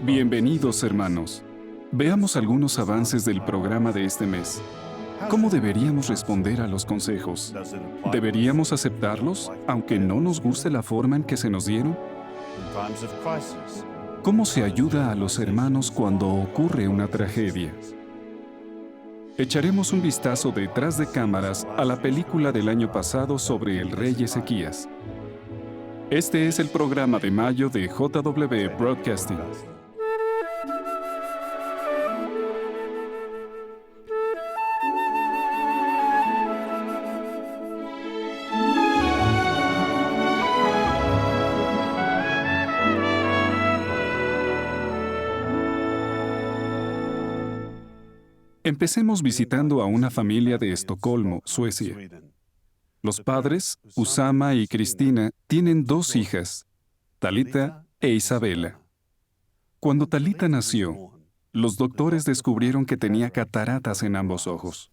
Bienvenidos, hermanos. Veamos algunos avances del programa de este mes. ¿Cómo deberíamos responder a los consejos? ¿Deberíamos aceptarlos, aunque no nos guste la forma en que se nos dieron? ¿Cómo se ayuda a los hermanos cuando ocurre una tragedia? Echaremos un vistazo detrás de cámaras a la película del año pasado sobre el rey Ezequías. Este es el programa de mayo de JW Broadcasting. Empecemos visitando a una familia de Estocolmo, Suecia. Los padres, Usama y Cristina, tienen 2 hijas, Talita e Isabela. Cuando Talita nació, los doctores descubrieron que tenía cataratas en ambos ojos.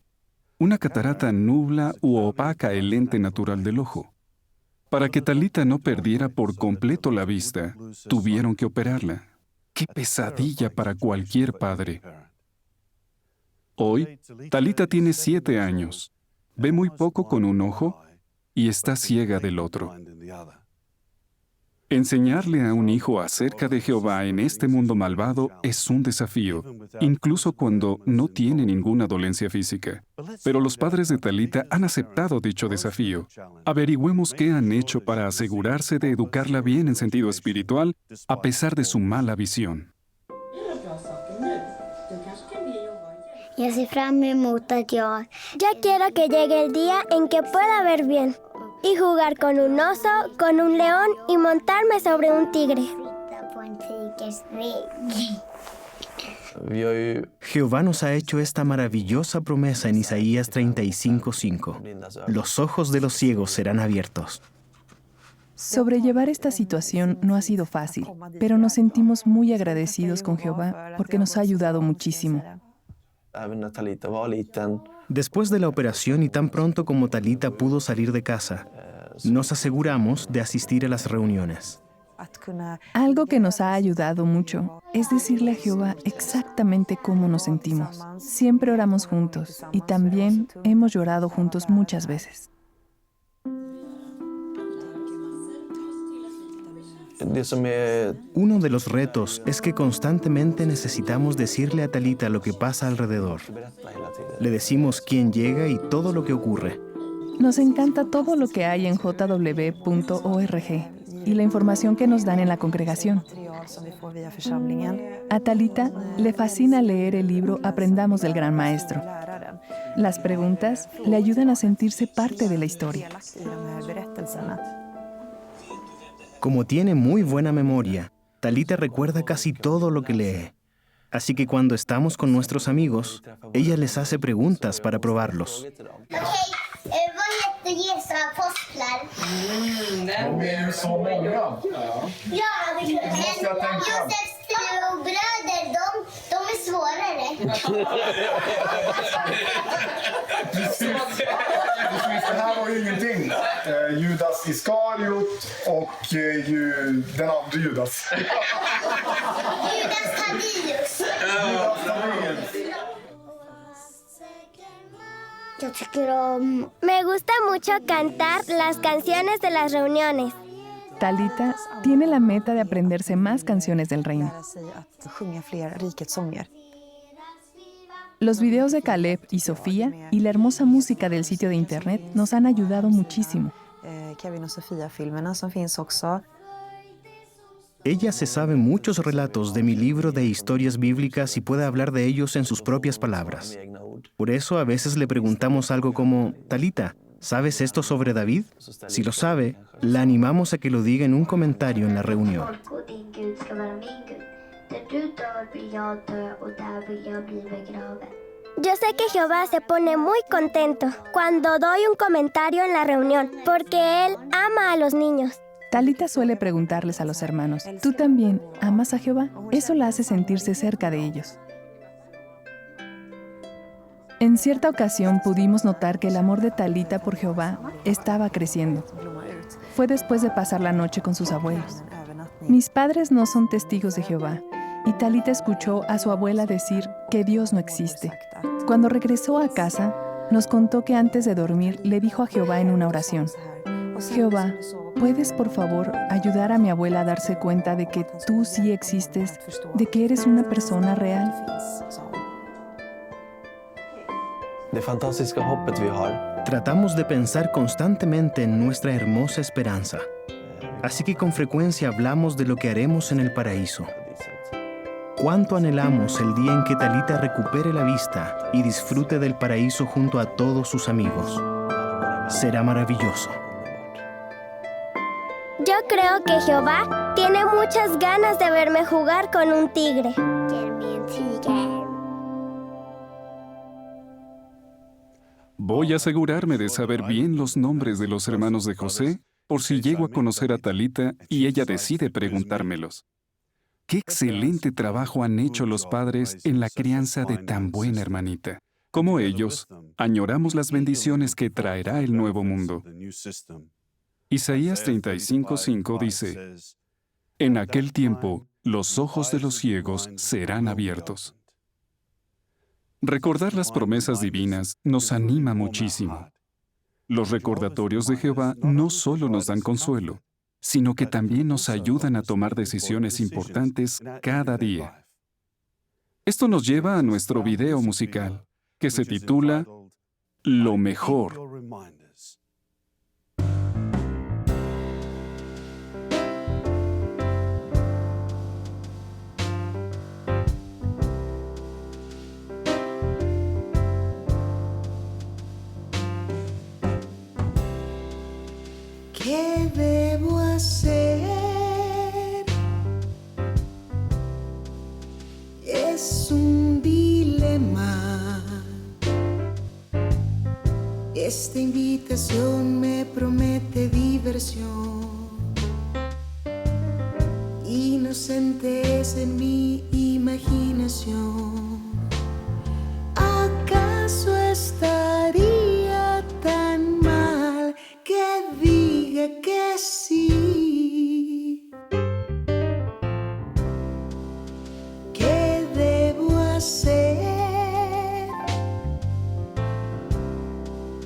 Una catarata nubla u opaca el lente natural del ojo. Para que Talita no perdiera por completo la vista, tuvieron que operarla. ¡Qué pesadilla para cualquier padre! Hoy, Talita tiene 7 años. Ve muy poco con un ojo y está ciega del otro. Enseñarle a un hijo acerca de Jehová en este mundo malvado es un desafío, incluso cuando no tiene ninguna dolencia física. Pero los padres de Talita han aceptado dicho desafío. Averigüemos qué han hecho para asegurarse de educarla bien en sentido espiritual, a pesar de su mala visión. Jag ser fram emot att jag ya quiero que llegue el día en que pueda ver bien y jugar con un oso, con un león y montarme sobre un tigre. Jehová nos ha hecho esta maravillosa promesa en Isaías 35:5. Los ojos de los ciegos serán abiertos. Sobrellevar esta situación no ha sido fácil, pero nos sentimos muy agradecidos con Jehová porque nos ha ayudado muchísimo. Después de la operación y tan pronto como Talita pudo salir de casa, nos aseguramos de asistir a las reuniones. Algo que nos ha ayudado mucho es decirle a Jehová exactamente cómo nos sentimos. Siempre oramos juntos y también hemos llorado juntos muchas veces. Uno de los retos es que constantemente necesitamos decirle a Talita lo que pasa alrededor. Le decimos quién llega y todo lo que ocurre. Nos encanta todo lo que hay en jw.org y la información que nos dan en la congregación. A Talita le fascina leer el libro Aprendamos del Gran Maestro. Las preguntas le ayudan a sentirse parte de la historia. Como tiene muy buena memoria, Talita recuerda casi todo lo que lee. Así que cuando estamos con nuestros amigos, ella les hace preguntas para probarlos. Vad heter Jesu apostlar? Det är ju så många. Ja, men Josefs fru och bröder, de är svårare. Precis, det här var ju ingenting. Judas Iskariot och den andra Judas. Judas Thaddeus. Me gusta mucho cantar las canciones de las reuniones. Talita tiene la meta de aprenderse más canciones del reino. Los videos de Caleb y Sofía y la hermosa música del sitio de internet nos han ayudado muchísimo. Ella se sabe muchos relatos de mi libro de historias bíblicas y puede hablar de ellos en sus propias palabras. Por eso a veces le preguntamos algo como, Talita, ¿sabes esto sobre David? Si lo sabe, la animamos a que lo diga en un comentario en la reunión. Yo sé que Jehová se pone muy contento cuando doy un comentario en la reunión, porque Él ama a los niños. Talita suele preguntarles a los hermanos, ¿tú también amas a Jehová? Eso la hace sentirse cerca de ellos. En cierta ocasión pudimos notar que el amor de Talita por Jehová estaba creciendo. Fue después de pasar la noche con sus abuelos. Mis padres no son testigos de Jehová, y Talita escuchó a su abuela decir que Dios no existe. Cuando regresó a casa, nos contó que antes de dormir le dijo a Jehová en una oración: Jehová, ¿puedes por favor ayudar a mi abuela a darse cuenta de que tú sí existes, de que eres una persona real? Det fantastiska hoppet vi har. Tratamos de pensar constantemente en nuestra hermosa esperanza. Así que con frecuencia hablamos de lo que haremos en el paraíso. Cuánto anhelamos el día en que Talita recupere la vista y disfrute del paraíso junto a todos sus amigos. Será maravilloso. Yo creo que Jehová tiene muchas ganas de verme jugar con un tigre. Voy a asegurarme de saber bien los nombres de los hermanos de José, por si llego a conocer a Talita y ella decide preguntármelos. ¡Qué excelente trabajo han hecho los padres en la crianza de tan buena hermanita! Como ellos, añoramos las bendiciones que traerá el nuevo mundo. Isaías 35:5 dice: En aquel tiempo, los ojos de los ciegos serán abiertos. Recordar las promesas divinas nos anima muchísimo. Los recordatorios de Jehová no solo nos dan consuelo, sino que también nos ayudan a tomar decisiones importantes cada día. Esto nos lleva a nuestro video musical, que se titula Lo Mejor. ¿Qué debo hacer? Es un dilema. Esta invitación me promete diversión. Inocente es en mi imaginación. ¿Acaso estaría tan mal que diga que sí? ¿Qué debo hacer?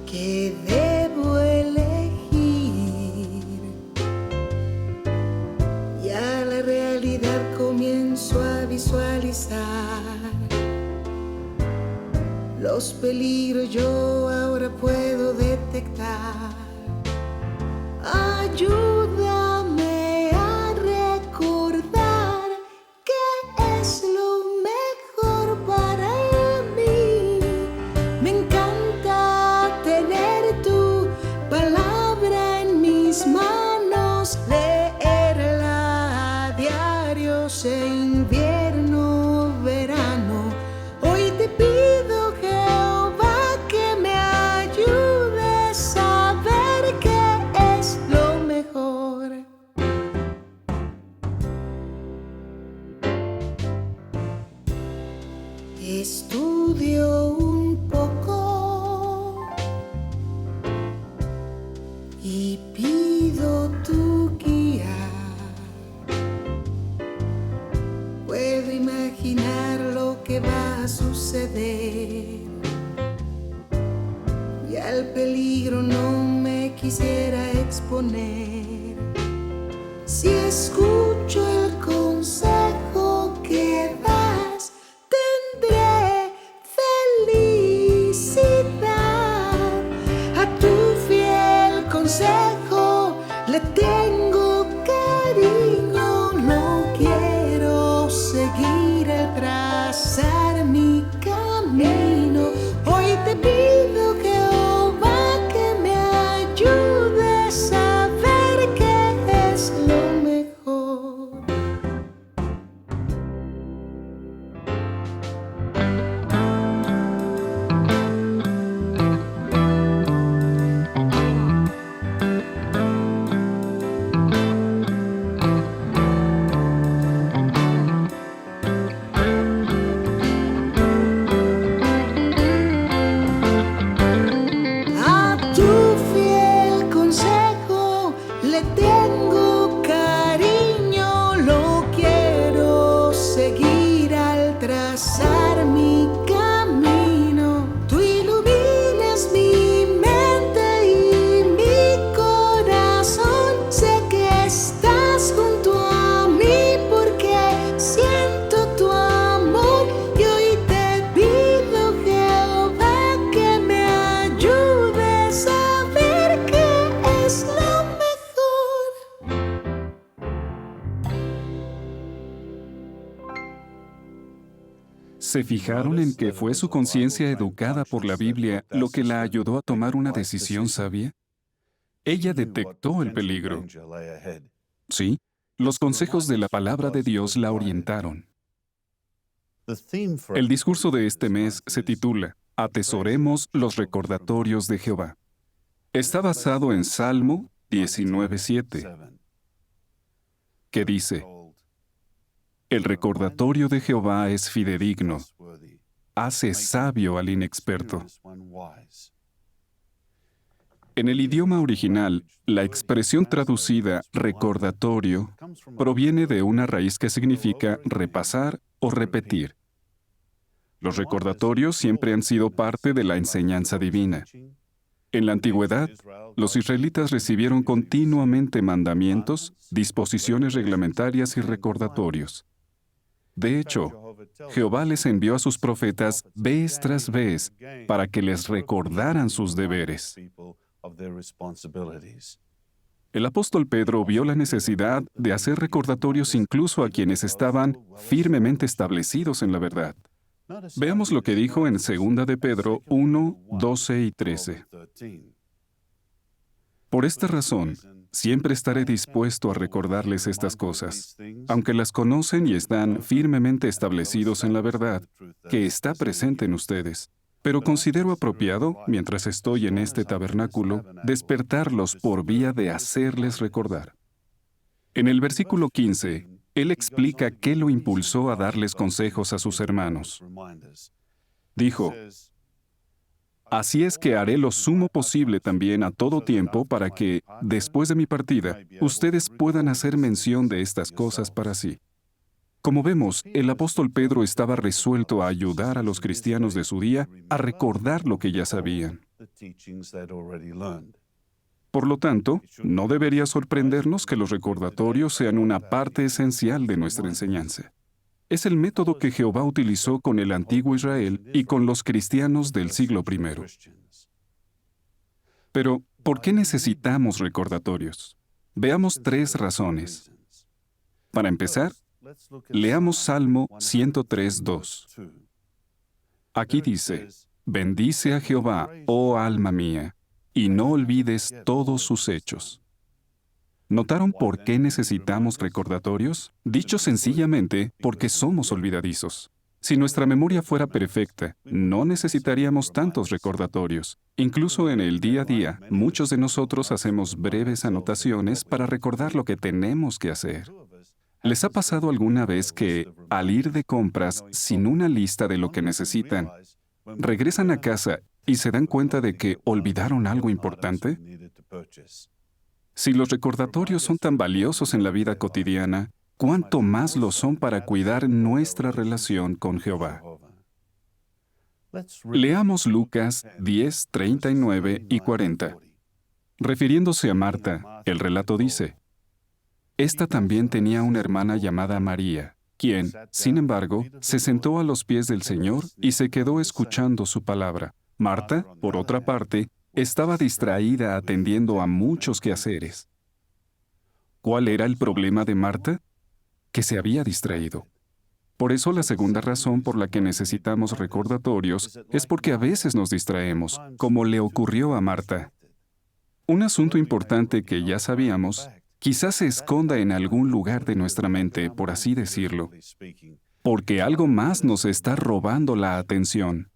¿Qué debo elegir? Ya la realidad comienzo a visualizar. Los peligros yo ahora puedo detectar. Ayúdame a recordar que es lo mejor para mí. Me encanta tener tu palabra en mis manos, leerla a diario, sea invierno, verano. Hoy te pido, Jehová, que me ayudes a ver que es lo mejor. Estudio un poco y pido tu guía. Puedo imaginar lo que va a suceder y al peligro no me quisiera exponer. Si escucho el consejo que das, tendré felicidad. A tu fiel consejo le tengo cariño. No quiero seguir al trazar mi camino. Hoy te pido, Jehová, que me ayudes a ver qué es lo mejor. ¿Se fijaron en que fue su conciencia educada por la Biblia lo que la ayudó a tomar una decisión sabia? Ella detectó el peligro. Sí, los consejos de la palabra de Dios la orientaron. El discurso de este mes se titula Atesoremos los recordatorios de Jehová. Está basado en Salmo 19:7, que dice: El recordatorio de Jehová es fidedigno, hace sabio al inexperto. En el idioma original, la expresión traducida recordatorio proviene de una raíz que significa repasar o repetir. Los recordatorios siempre han sido parte de la enseñanza divina. En la antigüedad, los israelitas recibieron continuamente mandamientos, disposiciones reglamentarias y recordatorios. De hecho, Jehová les envió a sus profetas vez tras vez para que les recordaran sus deberes. El apóstol Pedro vio la necesidad de hacer recordatorios incluso a quienes estaban firmemente establecidos en la verdad. Veamos lo que dijo en 2 de Pedro 1, 12 y 13. Por esta razón, siempre estaré dispuesto a recordarles estas cosas, aunque las conocen y están firmemente establecidos en la verdad, que está presente en ustedes. Pero considero apropiado, mientras estoy en este tabernáculo, despertarlos por vía de hacerles recordar. En el versículo 15, él explica qué lo impulsó a darles consejos a sus hermanos. Dijo: Así es que haré lo sumo posible también a todo tiempo para que, después de mi partida, ustedes puedan hacer mención de estas cosas para sí. Como vemos, el apóstol Pedro estaba resuelto a ayudar a los cristianos de su día a recordar lo que ya sabían. Por lo tanto, no debería sorprendernos que los recordatorios sean una parte esencial de nuestra enseñanza. Es el método que Jehová utilizó con el antiguo Israel y con los cristianos del siglo I. Pero, ¿por qué necesitamos recordatorios? Veamos 3 razones. Para empezar, leamos Salmo 103:2. Aquí dice: Bendice a Jehová, oh alma mía, y no olvides todos sus hechos. ¿Notaron por qué necesitamos recordatorios? Dicho sencillamente, porque somos olvidadizos. Si nuestra memoria fuera perfecta, no necesitaríamos tantos recordatorios. Incluso en el día a día, muchos de nosotros hacemos breves anotaciones para recordar lo que tenemos que hacer. ¿Les ha pasado alguna vez que, al ir de compras sin una lista de lo que necesitan, regresan a casa y se dan cuenta de que olvidaron algo importante? Si los recordatorios son tan valiosos en la vida cotidiana, ¿cuánto más lo son para cuidar nuestra relación con Jehová? Leamos Lucas 10, 39 y 40. Refiriéndose a Marta, el relato dice: Esta también tenía una hermana llamada María, quien, sin embargo, se sentó a los pies del Señor y se quedó escuchando su palabra. Marta, por otra parte, estaba distraída atendiendo a muchos quehaceres. ¿Cuál era el problema de Marta? Que se había distraído. Por eso la segunda razón por la que necesitamos recordatorios es porque a veces nos distraemos, como le ocurrió a Marta. Un asunto importante que ya sabíamos, quizás se esconda en algún lugar de nuestra mente, por así decirlo, porque algo más nos está robando la atención.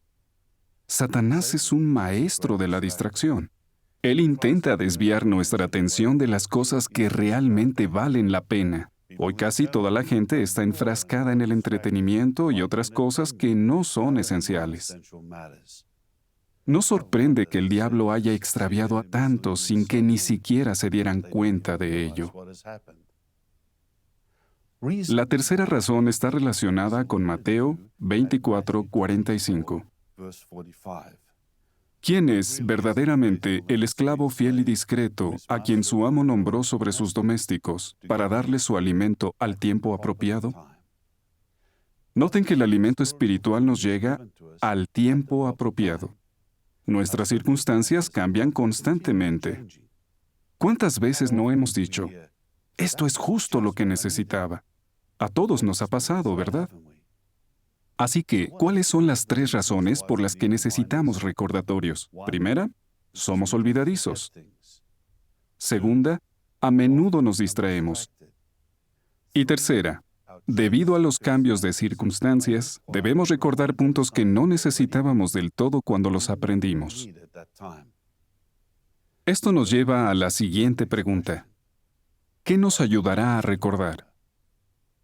Satanás es un maestro de la distracción. Él intenta desviar nuestra atención de las cosas que realmente valen la pena. Hoy casi toda la gente está enfrascada en el entretenimiento y otras cosas que no son esenciales. No sorprende que el diablo haya extraviado a tantos sin que ni siquiera se dieran cuenta de ello. La tercera razón está relacionada con Mateo 24:45. ¿Quién es verdaderamente el esclavo fiel y discreto a quien su amo nombró sobre sus domésticos para darle su alimento al tiempo apropiado? Noten que el alimento espiritual nos llega al tiempo apropiado. Nuestras circunstancias cambian constantemente. ¿Cuántas veces no hemos dicho: esto es justo lo que necesitaba? A todos nos ha pasado, ¿verdad? Así que, ¿cuáles son las 3 razones por las que necesitamos recordatorios? Primera, somos olvidadizos. Segunda, a menudo nos distraemos. Y tercera, debido a los cambios de circunstancias, debemos recordar puntos que no necesitábamos del todo cuando los aprendimos. Esto nos lleva a la siguiente pregunta. ¿Qué nos ayudará a recordar?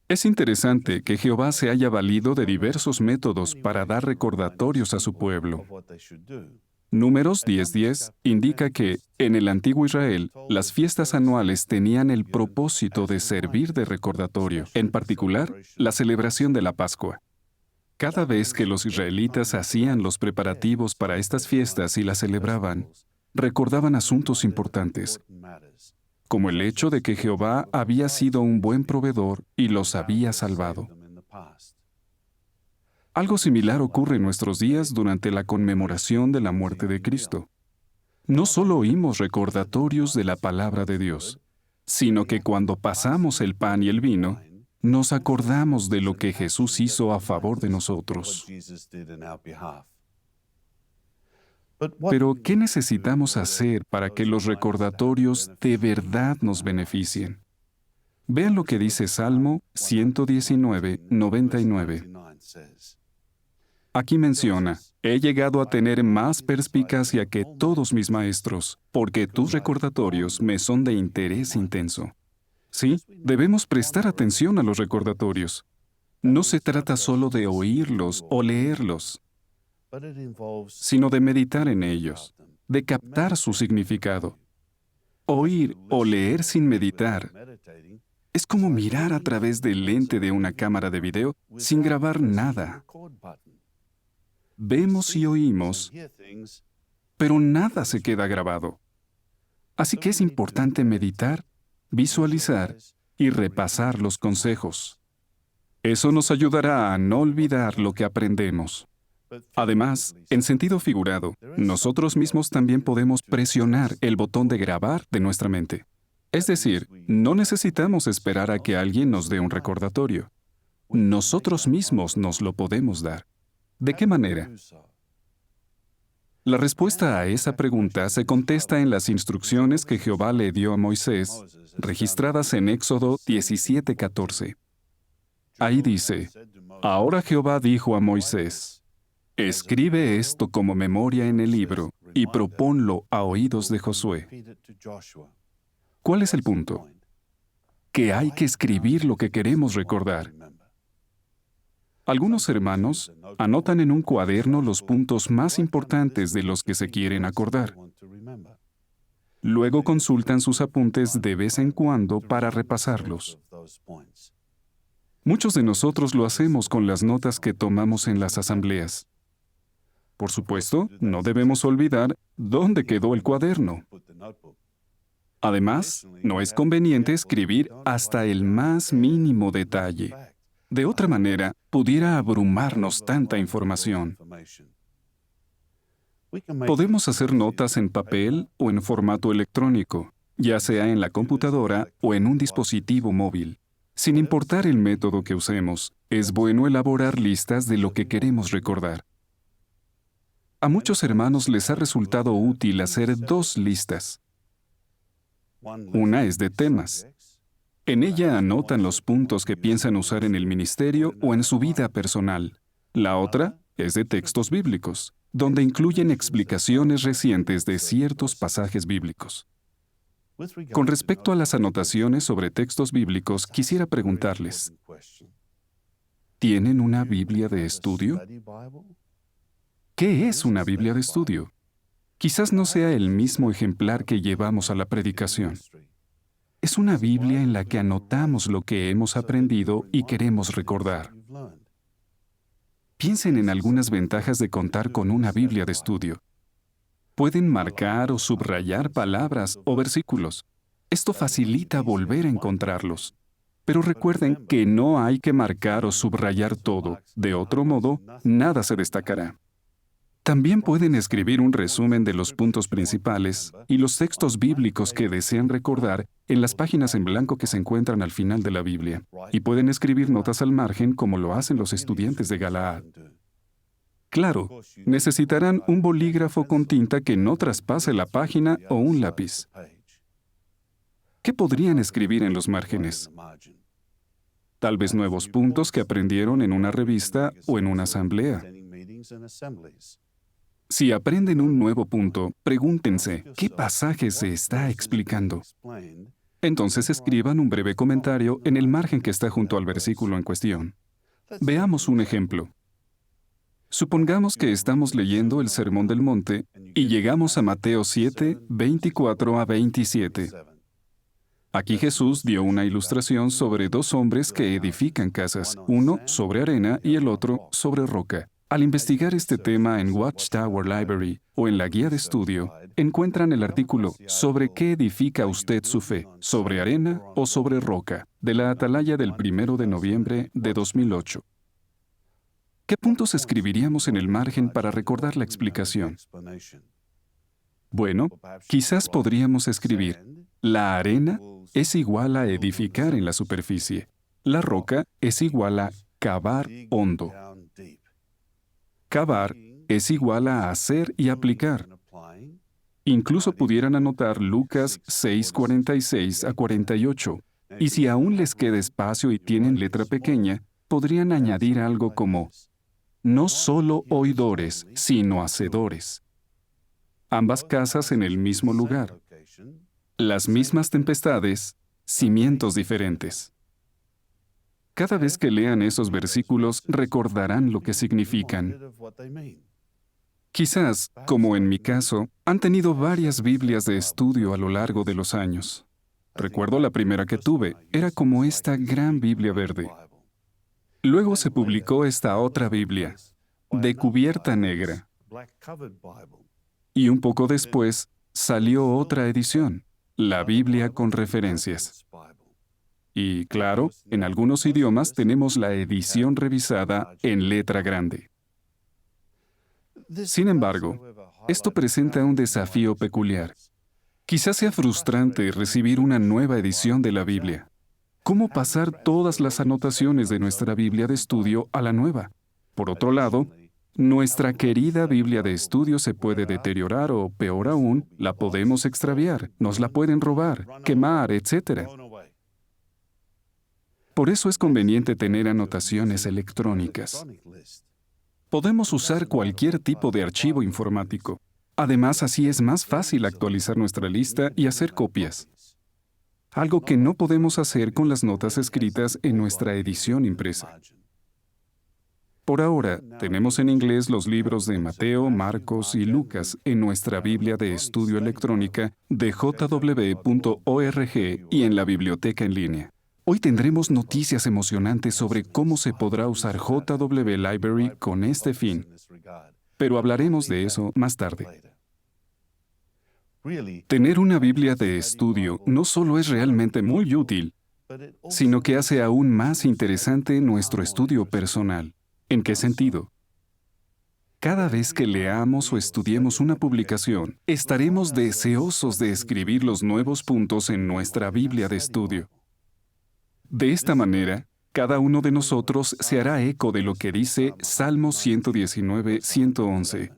Es interesante que Jehová se haya valido de diversos métodos para dar recordatorios a su pueblo. Números 10:10 indica que, en el antiguo Israel, las fiestas anuales tenían el propósito de servir de recordatorio, en particular, la celebración de la Pascua. Cada vez que los israelitas hacían los preparativos para estas fiestas y las celebraban, recordaban asuntos importantes, como el hecho de que Jehová había sido un buen proveedor y los había salvado. Algo similar ocurre en nuestros días durante la conmemoración de la muerte de Cristo. No solo oímos recordatorios de la palabra de Dios, sino que cuando pasamos el pan y el vino, nos acordamos de lo que Jesús hizo a favor de nosotros. Pero, ¿qué necesitamos hacer para que los recordatorios de verdad nos beneficien? Vean lo que dice Salmo 119:99. Aquí menciona, he llegado a tener más perspicacia que todos mis maestros, porque tus recordatorios me son de interés intenso. Sí, debemos prestar atención a los recordatorios. No se trata solo de oírlos o leerlos, sino de meditar en ellos, de captar su significado. Oír o leer sin meditar es como mirar a través del lente de una cámara de video sin grabar nada. Vemos y oímos, pero nada se queda grabado. Así que es importante meditar, visualizar y repasar los consejos. Eso nos ayudará a no olvidar lo que aprendemos. Además, en sentido figurado, nosotros mismos también podemos presionar el botón de grabar de nuestra mente. Es decir, no necesitamos esperar a que alguien nos dé un recordatorio. Nosotros mismos nos lo podemos dar. ¿De qué manera? La respuesta a esa pregunta se contesta en las instrucciones que Jehová le dio a Moisés, registradas en Éxodo 17:14. Ahí dice, ahora Jehová dijo a Moisés, escribe esto como memoria en el libro y proponlo a oídos de Josué. ¿Cuál es el punto? Que hay que escribir lo que queremos recordar. Algunos hermanos anotan en un cuaderno los puntos más importantes de los que se quieren acordar. Luego consultan sus apuntes de vez en cuando para repasarlos. Muchos de nosotros lo hacemos con las notas que tomamos en las asambleas. Por supuesto, no debemos olvidar dónde quedó el cuaderno. Además, no es conveniente escribir hasta el más mínimo detalle. De otra manera, pudiera abrumarnos tanta información. Podemos hacer notas en papel o en formato electrónico, ya sea en la computadora o en un dispositivo móvil. Sin importar el método que usemos, es bueno elaborar listas de lo que queremos recordar. A muchos hermanos les ha resultado útil hacer 2 listas. Una es de temas. En ella anotan los puntos que piensan usar en el ministerio o en su vida personal. La otra es de textos bíblicos, donde incluyen explicaciones recientes de ciertos pasajes bíblicos. Con respecto a las anotaciones sobre textos bíblicos, quisiera preguntarles, ¿tienen una Biblia de estudio? ¿Qué es una Biblia de estudio? Quizás no sea el mismo ejemplar que llevamos a la predicación. Es una Biblia en la que anotamos lo que hemos aprendido y queremos recordar. Piensen en algunas ventajas de contar con una Biblia de estudio. Pueden marcar o subrayar palabras o versículos. Esto facilita volver a encontrarlos. Pero recuerden que no hay que marcar o subrayar todo. De otro modo, nada se destacará. También pueden escribir un resumen de los puntos principales y los textos bíblicos que desean recordar en las páginas en blanco que se encuentran al final de la Biblia. Y pueden escribir notas al margen como lo hacen los estudiantes de Galaad. Claro, necesitarán un bolígrafo con tinta que no traspase la página o un lápiz. ¿Qué podrían escribir en los márgenes? Tal vez nuevos puntos que aprendieron en una revista o en una asamblea. Si aprenden un nuevo punto, pregúntense, ¿qué pasaje se está explicando? Entonces escriban un breve comentario en el margen que está junto al versículo en cuestión. Veamos un ejemplo. Supongamos que estamos leyendo el Sermón del Monte y llegamos a Mateo 7, 24 a 27. Aquí Jesús dio una ilustración sobre dos hombres que edifican casas, uno sobre arena y el otro sobre roca. Al investigar este tema en Watchtower Library o en la guía de estudio, encuentran el artículo ¿Sobre qué edifica usted su fe? ¿Sobre arena o sobre roca? De la Atalaya del 1 de noviembre de 2008. ¿Qué puntos escribiríamos en el margen para recordar la explicación? Bueno, quizás podríamos escribir: la arena es igual a edificar en la superficie. La roca es igual a cavar hondo. Cavar es igual a hacer y aplicar. Incluso pudieran anotar Lucas 6:46 a 48. Y si aún les queda espacio y tienen letra pequeña, podrían añadir algo como: no solo oidores, sino hacedores. Ambas casas en el mismo lugar. Las mismas tempestades, cimientos diferentes. Cada vez que lean esos versículos, recordarán lo que significan. Quizás, como en mi caso, han tenido varias Biblias de estudio a lo largo de los años. Recuerdo la primera que tuve, era como esta gran Biblia verde. Luego se publicó esta otra Biblia, de cubierta negra. Y un poco después, salió otra edición, la Biblia con referencias. Y, claro, en algunos idiomas tenemos la edición revisada en letra grande. Sin embargo, esto presenta un desafío peculiar. Quizás sea frustrante recibir una nueva edición de la Biblia. ¿Cómo pasar todas las anotaciones de nuestra Biblia de estudio a la nueva? Por otro lado, nuestra querida Biblia de estudio se puede deteriorar o, peor aún, la podemos extraviar, nos la pueden robar, quemar, etc. Por eso es conveniente tener anotaciones electrónicas. Podemos usar cualquier tipo de archivo informático. Además, así es más fácil actualizar nuestra lista y hacer copias. Algo que no podemos hacer con las notas escritas en nuestra edición impresa. Por ahora, tenemos en inglés los libros de Mateo, Marcos y Lucas en nuestra Biblia de estudio electrónica de jw.org y en la biblioteca en línea. Hoy tendremos noticias emocionantes sobre cómo se podrá usar JW Library con este fin, pero hablaremos de eso más tarde. Tener una Biblia de estudio no solo es realmente muy útil, sino que hace aún más interesante nuestro estudio personal. ¿En qué sentido? Cada vez que leamos o estudiemos una publicación, estaremos deseosos de escribir los nuevos puntos en nuestra Biblia de estudio. De esta manera, cada uno de nosotros se hará eco de lo que dice Salmo 119, 111.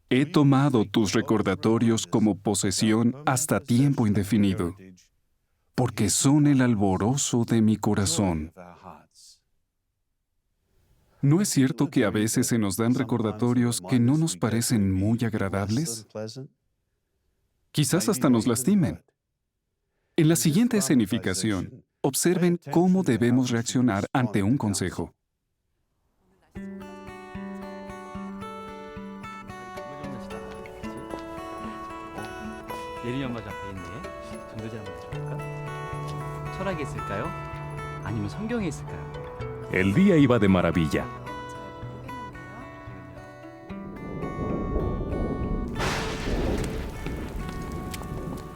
He tomado tus recordatorios como posesión hasta tiempo indefinido, porque son el alborozo de mi corazón. ¿No es cierto que a veces se nos dan recordatorios que no nos parecen muy agradables? Quizás hasta nos lastimen. En la siguiente escenificación, observen cómo debemos reaccionar ante un consejo. 예리연마 앞에 있네. 전도지 한번 들어볼까? 철학에 있을까요? 아니면 성경에 있을까요? El día iba de maravilla.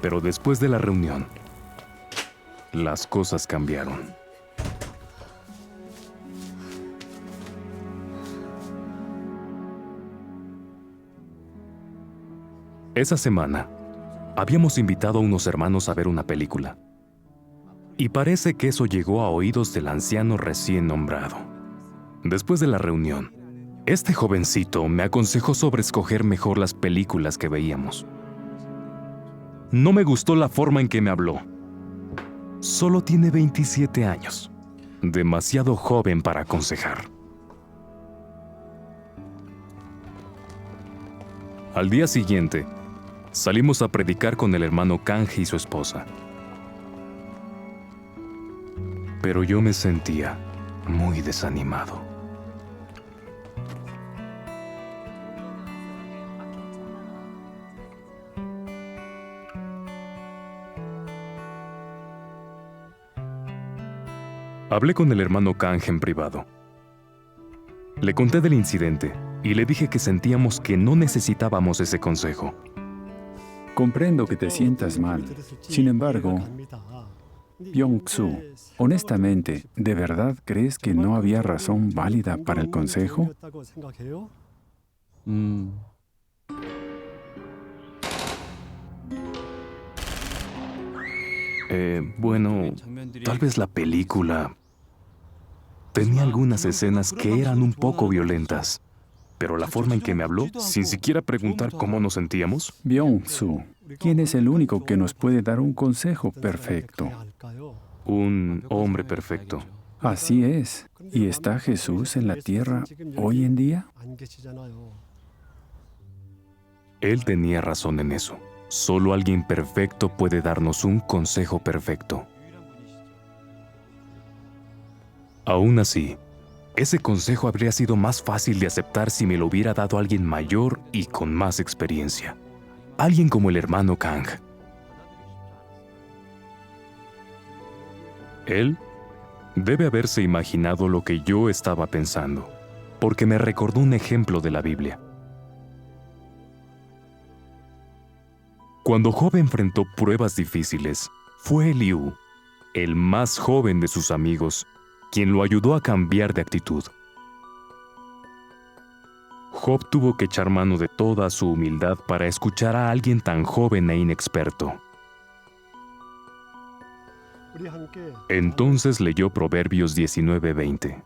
Pero después de la reunión, las cosas cambiaron. Esa semana, habíamos invitado a unos hermanos a ver una película. Y parece que eso llegó a oídos del anciano recién nombrado. Después de la reunión, este jovencito me aconsejó sobre escoger mejor las películas que veíamos. No me gustó la forma en que me habló. Solo tiene 27 años. Demasiado joven para aconsejar. Al día siguiente, salimos a predicar con el hermano Kanji y su esposa. Pero yo me sentía muy desanimado. Hablé con el hermano Kanji en privado. Le conté del incidente y le dije que sentíamos que no necesitábamos ese consejo. Comprendo que te sientas mal. Sin embargo, Byung-Soo, honestamente, ¿de verdad crees que no había razón válida para el consejo? Bueno, tal vez la película tenía algunas escenas que eran un poco violentas, pero la forma en que me habló, sin siquiera preguntar cómo nos sentíamos. Byung-Soo, ¿quién es el único que nos puede dar un consejo perfecto? Un hombre perfecto. Así es. ¿Y está Jesús en la tierra hoy en día? Él tenía razón en eso. Solo alguien perfecto puede darnos un consejo perfecto. Aún así, ese consejo habría sido más fácil de aceptar si me lo hubiera dado alguien mayor y con más experiencia. Alguien como el hermano Kang. Él debe haberse imaginado lo que yo estaba pensando, porque me recordó un ejemplo de la Biblia. Cuando Job enfrentó pruebas difíciles, fue Eliú, el más joven de sus amigos, quien lo ayudó a cambiar de actitud. Job tuvo que echar mano de toda su humildad para escuchar a alguien tan joven e inexperto. Entonces leyó Proverbios 19:20.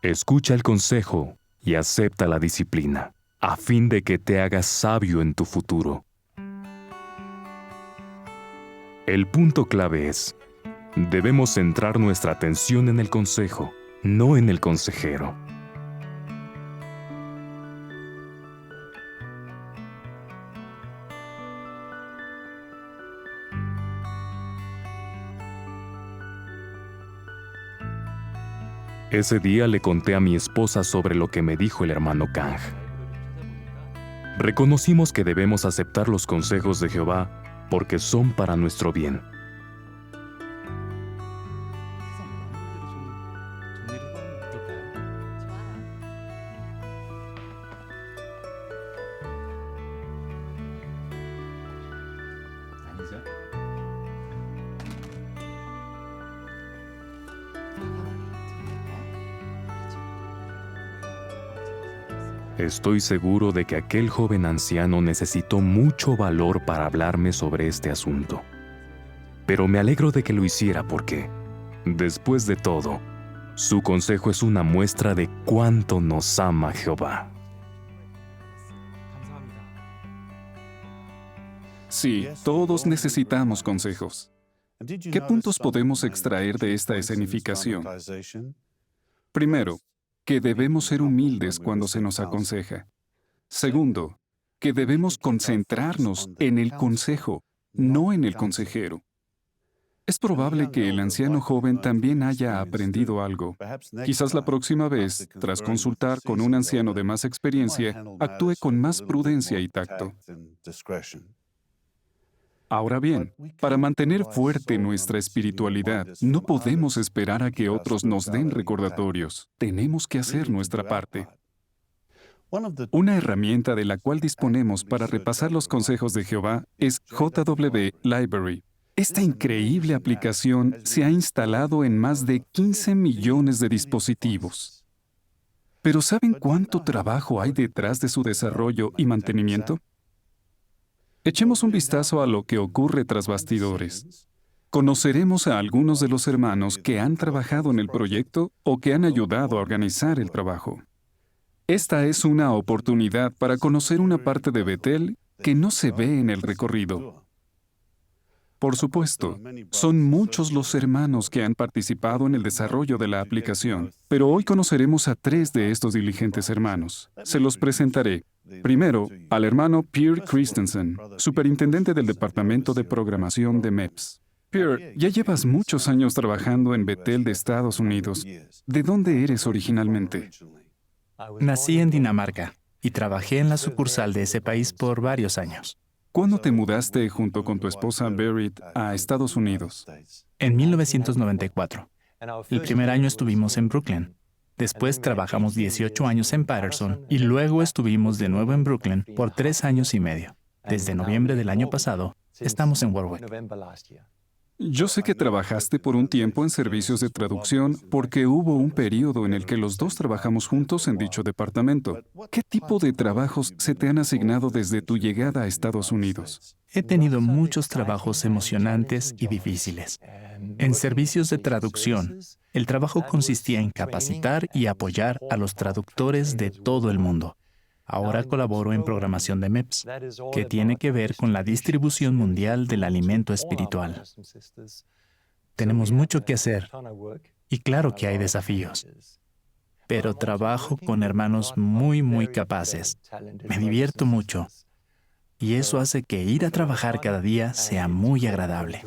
Escucha el consejo y acepta la disciplina, a fin de que te hagas sabio en tu futuro. El punto clave es: debemos centrar nuestra atención en el consejo, no en el consejero. Ese día le conté a mi esposa sobre lo que me dijo el hermano Kang. Reconocimos que debemos aceptar los consejos de Jehová porque son para nuestro bien. Estoy seguro de que aquel joven anciano necesitó mucho valor para hablarme sobre este asunto. Pero me alegro de que lo hiciera porque, después de todo, su consejo es una muestra de cuánto nos ama Jehová. Sí, todos necesitamos consejos. ¿Qué puntos podemos extraer de esta escenificación? Primero, que debemos ser humildes cuando se nos aconseja. Segundo, que debemos concentrarnos en el consejo, no en el consejero. Es probable que el anciano joven también haya aprendido algo. Quizás la próxima vez, tras consultar con un anciano de más experiencia, actúe con más prudencia y tacto. Ahora bien, para mantener fuerte nuestra espiritualidad, no podemos esperar a que otros nos den recordatorios. Tenemos que hacer nuestra parte. Una herramienta de la cual disponemos para repasar los consejos de Jehová es JW Library. Esta increíble aplicación se ha instalado en más de 15 millones de dispositivos. ¿Pero saben cuánto trabajo hay detrás de su desarrollo y mantenimiento? Echemos un vistazo a lo que ocurre tras bastidores. Conoceremos a algunos de los hermanos que han trabajado en el proyecto o que han ayudado a organizar el trabajo. Esta es una oportunidad para conocer una parte de Betel que no se ve en el recorrido. Por supuesto, son muchos los hermanos que han participado en el desarrollo de la aplicación, pero hoy conoceremos a 3 de estos diligentes hermanos. Se los presentaré. Primero, al hermano Pierre Christensen, superintendente del Departamento de Programación de MEPS. Pierre, ya llevas muchos años trabajando en Betel de Estados Unidos. ¿De dónde eres originalmente? Nací en Dinamarca y trabajé en la sucursal de ese país por varios años. ¿Cuándo te mudaste junto con tu esposa Berit a Estados Unidos? En 1994. El primer año estuvimos en Brooklyn. Después trabajamos 18 años en Patterson y luego estuvimos de nuevo en Brooklyn por 3 años y medio. Desde noviembre del año pasado, estamos en Warwick. Yo sé que trabajaste por un tiempo en servicios de traducción porque hubo un periodo en el que los dos trabajamos juntos en dicho departamento. ¿Qué tipo de trabajos se te han asignado desde tu llegada a Estados Unidos? He tenido muchos trabajos emocionantes y difíciles. En servicios de traducción, el trabajo consistía en capacitar y apoyar a los traductores de todo el mundo. Ahora colaboro en programación de MEPS, que tiene que ver con la distribución mundial del alimento espiritual. Tenemos mucho que hacer y claro que hay desafíos, pero trabajo con hermanos muy capaces. Me divierto mucho y eso hace que ir a trabajar cada día sea muy agradable.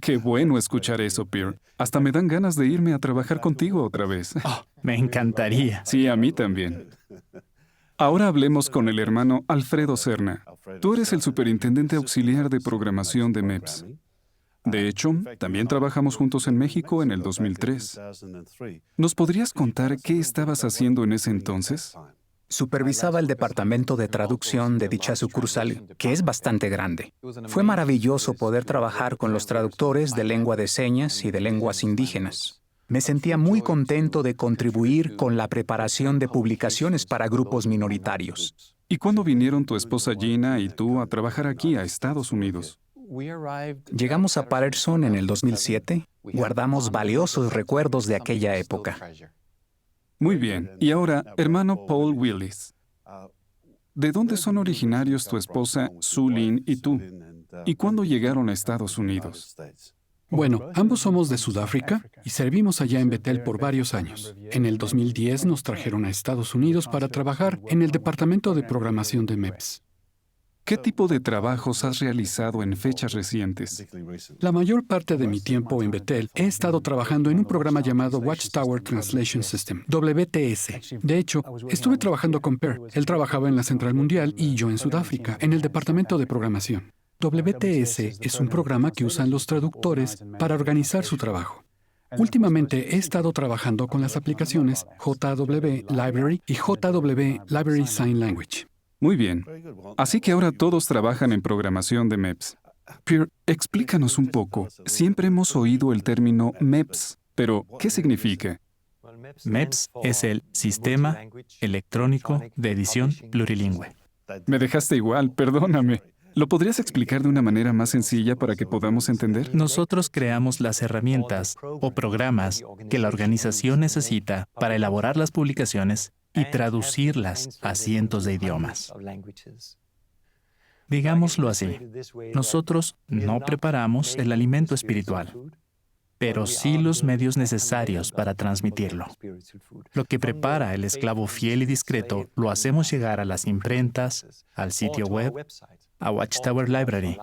Qué bueno escuchar eso, Pierre. Hasta me dan ganas de irme a trabajar contigo otra vez. Oh, me encantaría. Sí, a mí también. Ahora hablemos con el hermano Alfredo Serna. Tú eres el superintendente auxiliar de programación de MEPS. De hecho, también trabajamos juntos en México en el 2003. ¿Nos podrías contar qué estabas haciendo en ese entonces? Supervisaba el departamento de traducción de dicha sucursal, que es bastante grande. Fue maravilloso poder trabajar con los traductores de lengua de señas y de lenguas indígenas. Me sentía muy contento de contribuir con la preparación de publicaciones para grupos minoritarios. ¿Y cuándo vinieron tu esposa Gina y tú a trabajar aquí a Estados Unidos? Llegamos a Patterson en el 2007. Guardamos valiosos recuerdos de aquella época. Muy bien. Y ahora, hermano Paul Willis. ¿De dónde son originarios tu esposa Sue Lynn y tú? ¿Y cuándo llegaron a Estados Unidos? Bueno, ambos somos de Sudáfrica y servimos allá en Betel por varios años. En el 2010 nos trajeron a Estados Unidos para trabajar en el departamento de programación de MEPS. ¿Qué tipo de trabajos has realizado en fechas recientes? La mayor parte de mi tiempo en Betel he estado trabajando en un programa llamado Watchtower Translation System, WTS. De hecho, estuve trabajando con Per. Él trabajaba en la Central Mundial y yo en Sudáfrica, en el departamento de programación. WTS es un programa que usan los traductores para organizar su trabajo. Últimamente he estado trabajando con las aplicaciones JW Library y JW Library Sign Language. Muy bien. Así que ahora todos trabajan en programación de MEPS. Pierre, explícanos un poco. Siempre hemos oído el término MEPS, pero ¿qué significa? MEPS es el Sistema Electrónico de Edición Plurilingüe. Me dejaste igual, perdóname. ¿Lo podrías explicar de una manera más sencilla para que podamos entender? Nosotros creamos las herramientas o programas que la organización necesita para elaborar las publicaciones y traducirlas a cientos de idiomas. Digámoslo así, nosotros no preparamos el alimento espiritual, pero sí los medios necesarios para transmitirlo. Lo que prepara el esclavo fiel y discreto lo hacemos llegar a las imprentas, al sitio web, a Watchtower Library,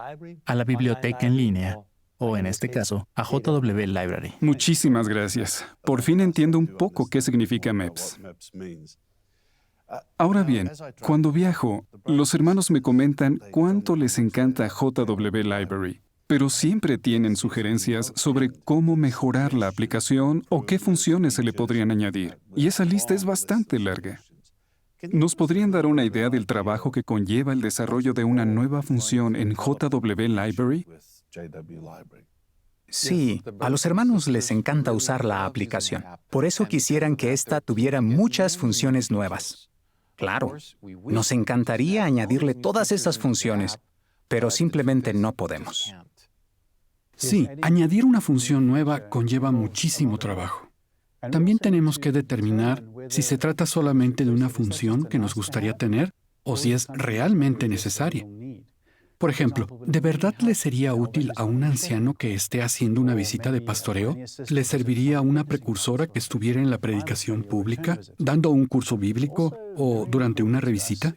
a la biblioteca en línea, o en este caso, a JW Library. Muchísimas gracias. Por fin entiendo un poco qué significa MEPS. Ahora bien, cuando viajo, los hermanos me comentan cuánto les encanta JW Library, pero siempre tienen sugerencias sobre cómo mejorar la aplicación o qué funciones se le podrían añadir. Y esa lista es bastante larga. ¿Nos podrían dar una idea del trabajo que conlleva el desarrollo de una nueva función en JW Library? Sí, a los hermanos les encanta usar la aplicación. Por eso quisieran que ésta tuviera muchas funciones nuevas. Claro, nos encantaría añadirle todas esas funciones, pero simplemente no podemos. Sí, añadir una función nueva conlleva muchísimo trabajo. También tenemos que determinar si se trata solamente de una función que nos gustaría tener o si es realmente necesaria. Por ejemplo, ¿de verdad le sería útil a un anciano que esté haciendo una visita de pastoreo? ¿Le serviría una precursora que estuviera en la predicación pública, dando un curso bíblico o durante una revisita?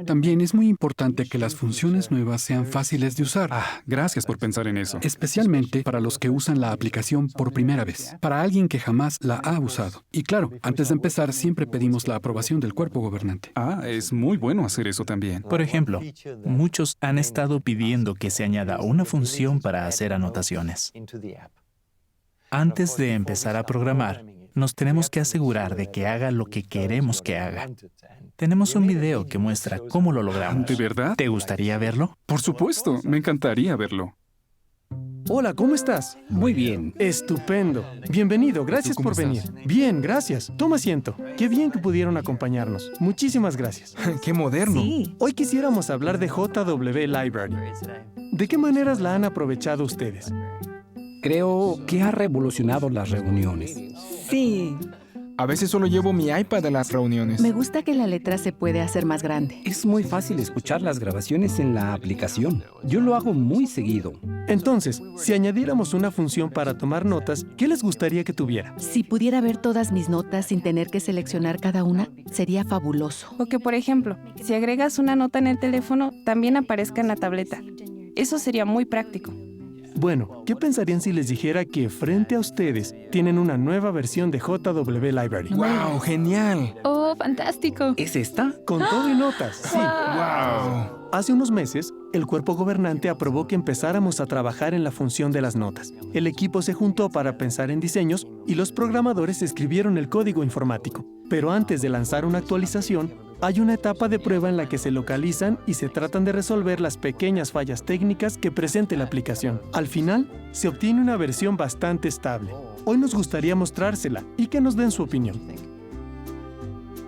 También es muy importante que las funciones nuevas sean fáciles de usar. Gracias por pensar en eso. Especialmente para los que usan la aplicación por primera vez, para alguien que jamás la ha usado. Y claro, antes de empezar siempre pedimos la aprobación del cuerpo gobernante. Es muy bueno hacer eso también. Por ejemplo, muchos han estado pidiendo que se añada una función para hacer anotaciones. Antes de empezar a programar, nos tenemos que asegurar de que haga lo que queremos que haga. Tenemos un video que muestra cómo lo logramos. ¿De verdad? ¿Te gustaría verlo? Por supuesto, me encantaría verlo. Hola, ¿cómo estás? Muy bien. Estupendo. Bienvenido, gracias por venir. Bien, gracias. Toma asiento. Qué bien que pudieron acompañarnos. Muchísimas gracias. ¡Qué moderno! Sí. Hoy quisiéramos hablar de JW Library. ¿De qué maneras la han aprovechado ustedes? Creo que ha revolucionado las reuniones. Sí. A veces solo llevo mi iPad a las reuniones. Me gusta que la letra se puede hacer más grande. Es muy fácil escuchar las grabaciones en la aplicación. Yo lo hago muy seguido. Entonces, si añadiéramos una función para tomar notas, ¿qué les gustaría que tuviera? Si pudiera ver todas mis notas sin tener que seleccionar cada una, sería fabuloso. O que, por ejemplo, si agregas una nota en el teléfono, también aparezca en la tableta. Eso sería muy práctico. Bueno, ¿qué pensarían si les dijera que frente a ustedes tienen una nueva versión de JW Library? ¡Wow! ¡Genial! ¡Oh, fantástico! ¿Es esta? Con todo y notas. Sí. ¡Wow! Hace unos meses, el cuerpo gobernante aprobó que empezáramos a trabajar en la función de las notas. El equipo se juntó para pensar en diseños y los programadores escribieron el código informático. Pero antes de lanzar una actualización, hay una etapa de prueba en la que se localizan y se tratan de resolver las pequeñas fallas técnicas que presente la aplicación. Al final, se obtiene una versión bastante estable. Hoy nos gustaría mostrársela y que nos den su opinión.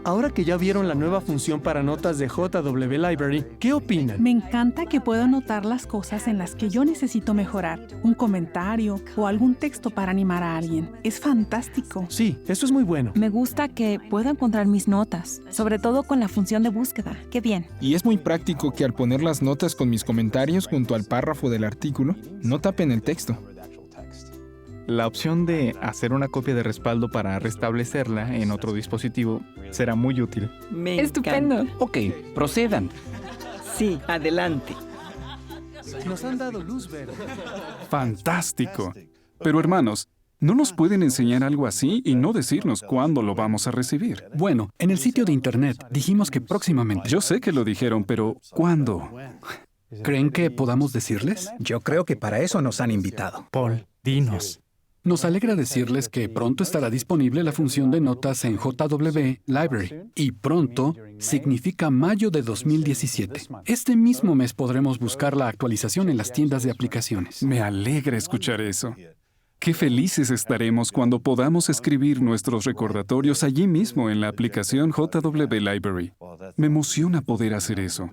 Ahora que ya vieron la nueva función para notas de JW Library, ¿qué opinan? Me encanta que puedo anotar las cosas en las que yo necesito mejorar, un comentario o algún texto para animar a alguien. Es fantástico. Sí, eso es muy bueno. Me gusta que puedo encontrar mis notas, sobre todo con la función de búsqueda. ¡Qué bien! Y es muy práctico que al poner las notas con mis comentarios junto al párrafo del artículo, no tapen el texto. La opción de hacer una copia de respaldo para restablecerla en otro dispositivo será muy útil. ¡Estupendo! Ok, procedan. Sí, adelante. Nos han dado luz verde. ¡Fantástico! Pero hermanos, ¿no nos pueden enseñar algo así y no decirnos cuándo lo vamos a recibir? Bueno, en el sitio de internet dijimos que próximamente. Yo sé que lo dijeron, pero ¿cuándo? ¿Creen que podamos decirles? Yo creo que para eso nos han invitado. Paul, dinos. Nos alegra decirles que pronto estará disponible la función de notas en JW Library. Y pronto significa mayo de 2017. Este mismo mes podremos buscar la actualización en las tiendas de aplicaciones. Me alegra escuchar eso. Qué felices estaremos cuando podamos escribir nuestros recordatorios allí mismo en la aplicación JW Library. Me emociona poder hacer eso.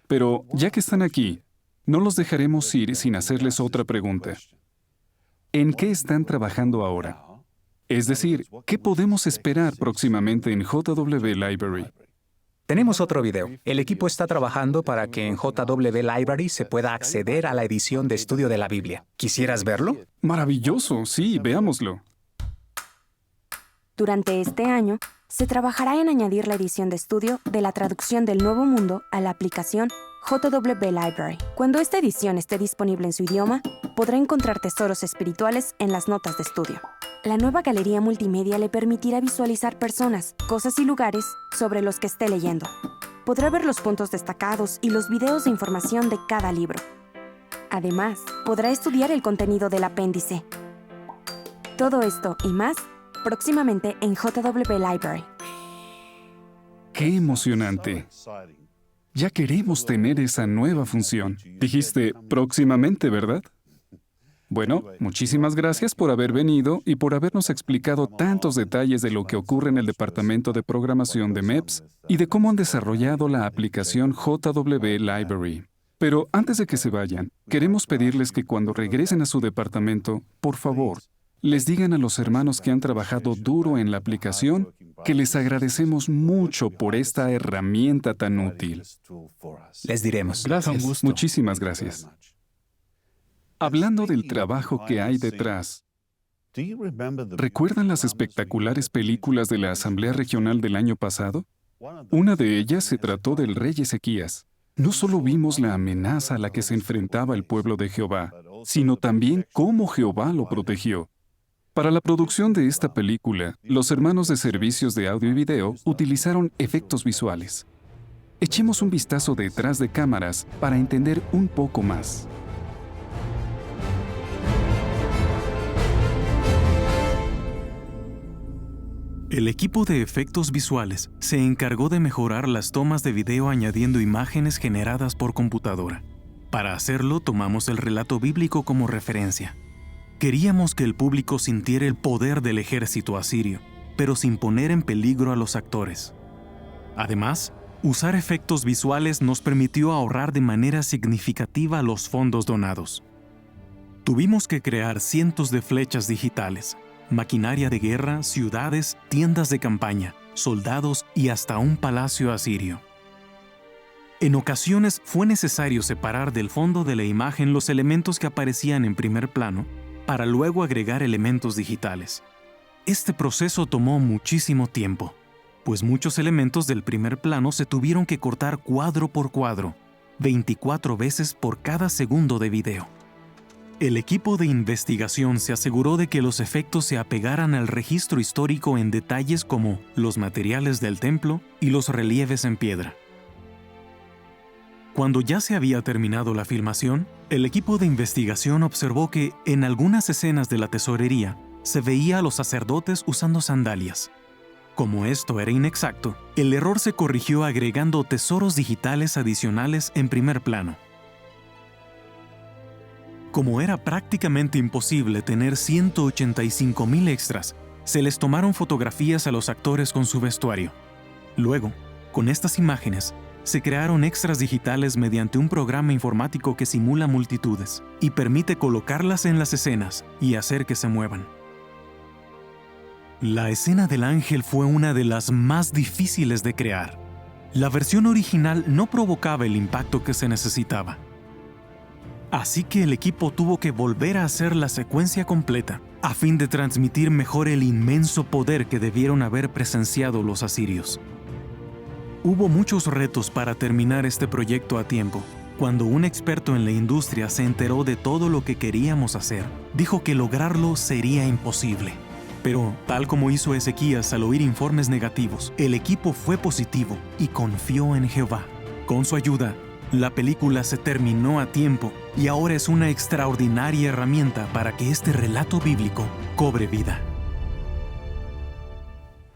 Pero ya que están aquí, no los dejaremos ir sin hacerles otra pregunta. ¿En qué están trabajando ahora? Es decir, ¿qué podemos esperar próximamente en JW Library? Tenemos otro video. El equipo está trabajando para que en JW Library se pueda acceder a la edición de estudio de la Biblia. ¿Quisieras verlo? Maravilloso, sí, veámoslo. Durante este año, se trabajará en añadir la edición de estudio de la traducción del Nuevo Mundo a la aplicación JW Library. Cuando esta edición esté disponible en su idioma, podrá encontrar tesoros espirituales en las notas de estudio. La nueva galería multimedia le permitirá visualizar personas, cosas y lugares sobre los que esté leyendo. Podrá ver los puntos destacados y los videos de información de cada libro. Además, podrá estudiar el contenido del apéndice. Todo esto y más, próximamente en JW Library. ¡Qué emocionante! Ya queremos tener esa nueva función. Dijiste próximamente, ¿verdad? Bueno, muchísimas gracias por haber venido y por habernos explicado tantos detalles de lo que ocurre en el departamento de programación de MEPS y de cómo han desarrollado la aplicación JW Library. Pero antes de que se vayan, queremos pedirles que cuando regresen a su departamento, por favor, les digan a los hermanos que han trabajado duro en la aplicación que les agradecemos mucho por esta herramienta tan útil. Les diremos. Gracias. Muchísimas gracias. Hablando del trabajo que hay detrás, ¿recuerdan las espectaculares películas de la Asamblea Regional del año pasado? Una de ellas se trató del rey Ezequías. No solo vimos la amenaza a la que se enfrentaba el pueblo de Jehová, sino también cómo Jehová lo protegió. Para la producción de esta película, los hermanos de servicios de audio y video utilizaron efectos visuales. Echemos un vistazo detrás de cámaras para entender un poco más. El equipo de efectos visuales se encargó de mejorar las tomas de video añadiendo imágenes generadas por computadora. Para hacerlo, tomamos el relato bíblico como referencia. Queríamos que el público sintiera el poder del ejército asirio, pero sin poner en peligro a los actores. Además, usar efectos visuales nos permitió ahorrar de manera significativa los fondos donados. Tuvimos que crear cientos de flechas digitales, maquinaria de guerra, ciudades, tiendas de campaña, soldados y hasta un palacio asirio. En ocasiones fue necesario separar del fondo de la imagen los elementos que aparecían en primer plano para luego agregar elementos digitales. Este proceso tomó muchísimo tiempo, pues muchos elementos del primer plano se tuvieron que cortar cuadro por cuadro, 24 veces por cada segundo de video. El equipo de investigación se aseguró de que los efectos se apegaran al registro histórico en detalles como los materiales del templo y los relieves en piedra. Cuando ya se había terminado la filmación, el equipo de investigación observó que en algunas escenas de la tesorería se veía a los sacerdotes usando sandalias. Como esto era inexacto, el error se corrigió agregando tesoros digitales adicionales en primer plano. Como era prácticamente imposible tener 185,000 extras, se les tomaron fotografías a los actores con su vestuario. Luego, con estas imágenes, se crearon extras digitales mediante un programa informático que simula multitudes y permite colocarlas en las escenas y hacer que se muevan. La escena del ángel fue una de las más difíciles de crear. La versión original no provocaba el impacto que se necesitaba. Así que el equipo tuvo que volver a hacer la secuencia completa, a fin de transmitir mejor el inmenso poder que debieron haber presenciado los asirios. Hubo muchos retos para terminar este proyecto a tiempo. Cuando un experto en la industria se enteró de todo lo que queríamos hacer, dijo que lograrlo sería imposible. Pero, tal como hizo Ezequías al oír informes negativos, el equipo fue positivo y confió en Jehová. Con su ayuda, la película se terminó a tiempo y ahora es una extraordinaria herramienta para que este relato bíblico cobre vida.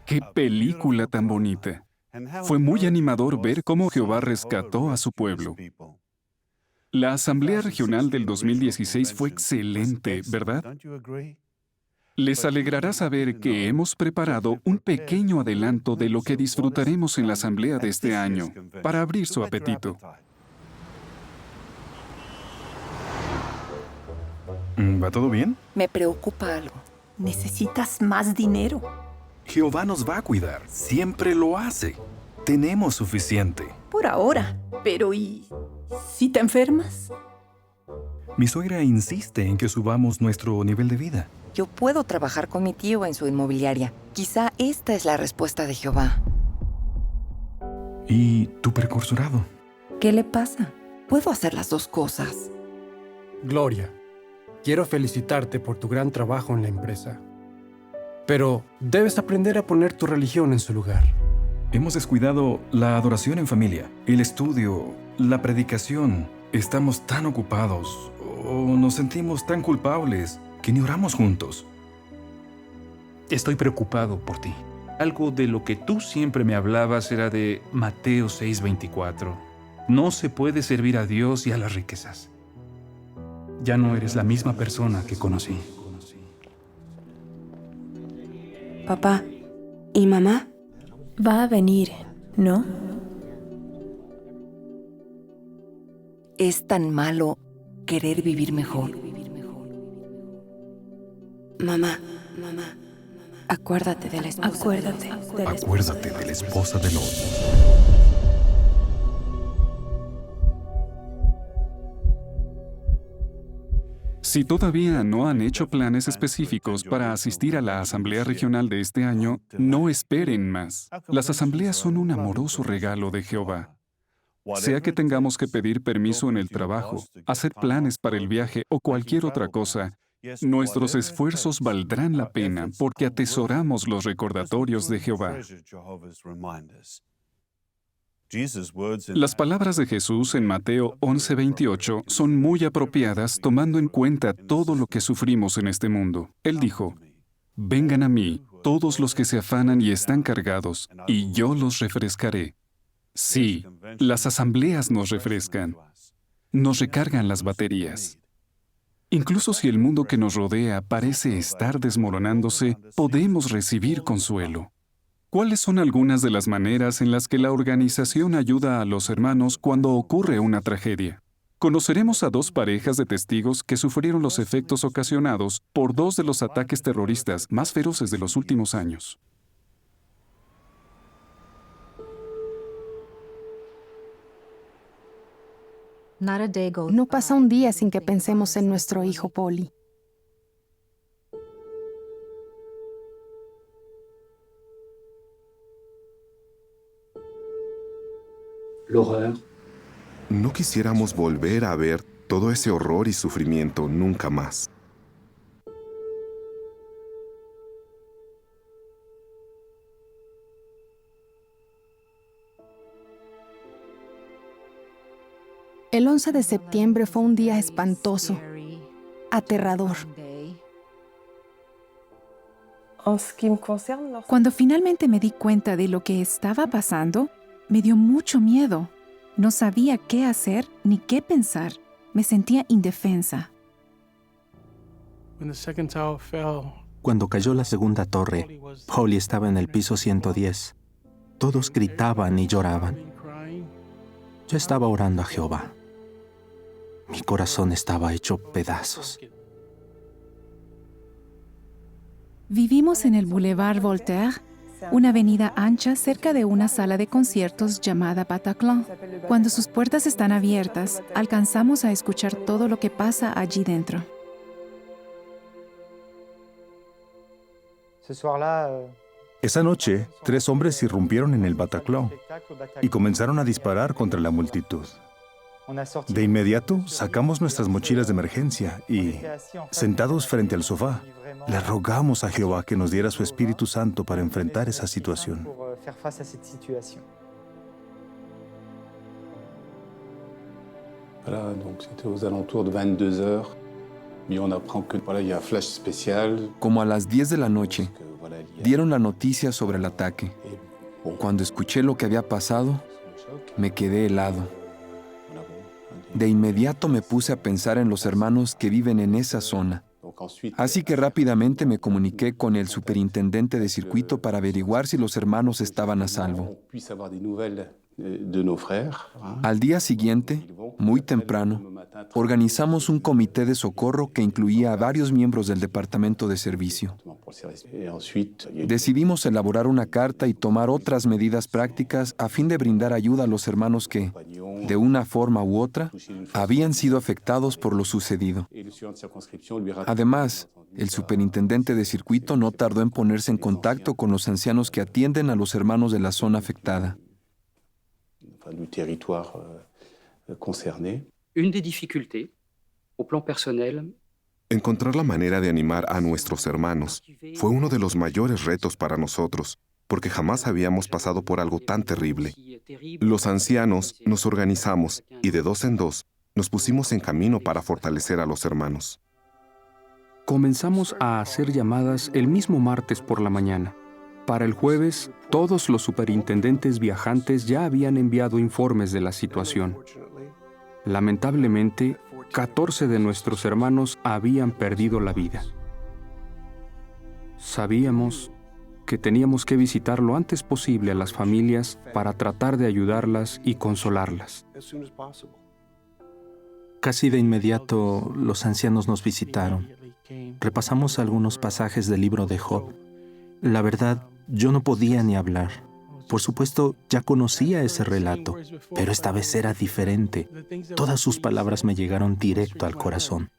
¡Qué película tan bonita! Fue muy animador ver cómo Jehová rescató a su pueblo. La Asamblea Regional del 2016 fue excelente, ¿verdad? Les alegrará saber que hemos preparado un pequeño adelanto de lo que disfrutaremos en la asamblea de este año, para abrir su apetito. ¿Va todo bien? Me preocupa algo. ¿Necesitas más dinero? Jehová nos va a cuidar. Siempre lo hace. Tenemos suficiente. Por ahora. Pero ¿y si te enfermas? Mi suegra insiste en que subamos nuestro nivel de vida. Yo puedo trabajar con mi tío en su inmobiliaria. Quizá esta es la respuesta de Jehová. ¿Y tu precursorado? ¿Qué le pasa? Puedo hacer las dos cosas. Gloria, quiero felicitarte por tu gran trabajo en la empresa. Pero debes aprender a poner tu religión en su lugar. Hemos descuidado la adoración en familia, el estudio, la predicación. Estamos tan ocupados o nos sentimos tan culpables que ni oramos juntos. Estoy preocupado por ti. Algo de lo que tú siempre me hablabas era de Mateo 6:24. No se puede servir a Dios y a las riquezas. ya no eres la misma persona que conocí. Papá, ¿y mamá? Va a venir, ¿no? Es tan malo querer vivir mejor. Mamá, acuérdate de la esposa. Acuérdate de la esposa de Lot. Si todavía no han hecho planes específicos para asistir a la Asamblea Regional de este año, no esperen más. Las asambleas son un amoroso regalo de Jehová. Sea que tengamos que pedir permiso en el trabajo, hacer planes para el viaje o cualquier otra cosa, nuestros esfuerzos valdrán la pena porque atesoramos los recordatorios de Jehová. Las palabras de Jesús en Mateo 11:28 son muy apropiadas tomando en cuenta todo lo que sufrimos en este mundo. Él dijo, «Vengan a mí, todos los que se afanan y están cargados, y yo los refrescaré». Sí, las asambleas nos refrescan, nos recargan las baterías. Incluso si el mundo que nos rodea parece estar desmoronándose, podemos recibir consuelo. ¿Cuáles son algunas de las maneras en las que la organización ayuda a los hermanos cuando ocurre una tragedia? Conoceremos a 2 parejas de testigos que sufrieron los efectos ocasionados por 2 de los ataques terroristas más feroces de los últimos años. No pasa un día sin que pensemos en nuestro hijo Polly. No quisiéramos volver a ver todo ese horror y sufrimiento nunca más. El 11 de septiembre fue un día espantoso, aterrador. Cuando finalmente me di cuenta de lo que estaba pasando, me dio mucho miedo. No sabía qué hacer ni qué pensar. Me sentía indefensa. Cuando cayó la segunda torre, Polly estaba en el piso 110. Todos gritaban y lloraban. Yo estaba orando a Jehová. Mi corazón estaba hecho pedazos. Vivimos en el Boulevard Voltaire, una avenida ancha cerca de una sala de conciertos llamada Bataclan. Cuando sus puertas están abiertas, alcanzamos a escuchar todo lo que pasa allí dentro. Esa noche, 3 hombres irrumpieron en el Bataclan y comenzaron a disparar contra la multitud. De inmediato, sacamos nuestras mochilas de emergencia y, sentados frente al sofá, le rogamos a Jehová que nos diera su Espíritu Santo para enfrentar esa situación. Como a las 10 de la noche, dieron la noticia sobre el ataque. Cuando escuché lo que había pasado, me quedé helado. De inmediato me puse a pensar en los hermanos que viven en esa zona. Así que rápidamente me comuniqué con el superintendente de circuito para averiguar si los hermanos estaban a salvo. Al día siguiente, muy temprano, organizamos un comité de socorro que incluía a varios miembros del departamento de servicio. Decidimos elaborar una carta y tomar otras medidas prácticas a fin de brindar ayuda a los hermanos que, de una forma u otra, habían sido afectados por lo sucedido. Además, el superintendente de circuito no tardó en ponerse en contacto con los ancianos que atienden a los hermanos de la zona afectada. Encontrar la manera de animar a nuestros hermanos fue uno de los mayores retos para nosotros, porque jamás habíamos pasado por algo tan terrible. Los ancianos nos organizamos y de 2 en 2 nos pusimos en camino para fortalecer a los hermanos. Comenzamos a hacer llamadas el mismo martes por la mañana. Para el jueves, todos los superintendentes viajantes ya habían enviado informes de la situación. Lamentablemente, 14 de nuestros hermanos habían perdido la vida. Sabíamos que teníamos que visitar lo antes posible a las familias para tratar de ayudarlas y consolarlas. Casi de inmediato, los ancianos nos visitaron. Repasamos algunos pasajes del libro de Job. La verdad, yo no podía ni hablar. Por supuesto, ya conocía ese relato, pero esta vez era diferente. Todas sus palabras me llegaron directo al corazón.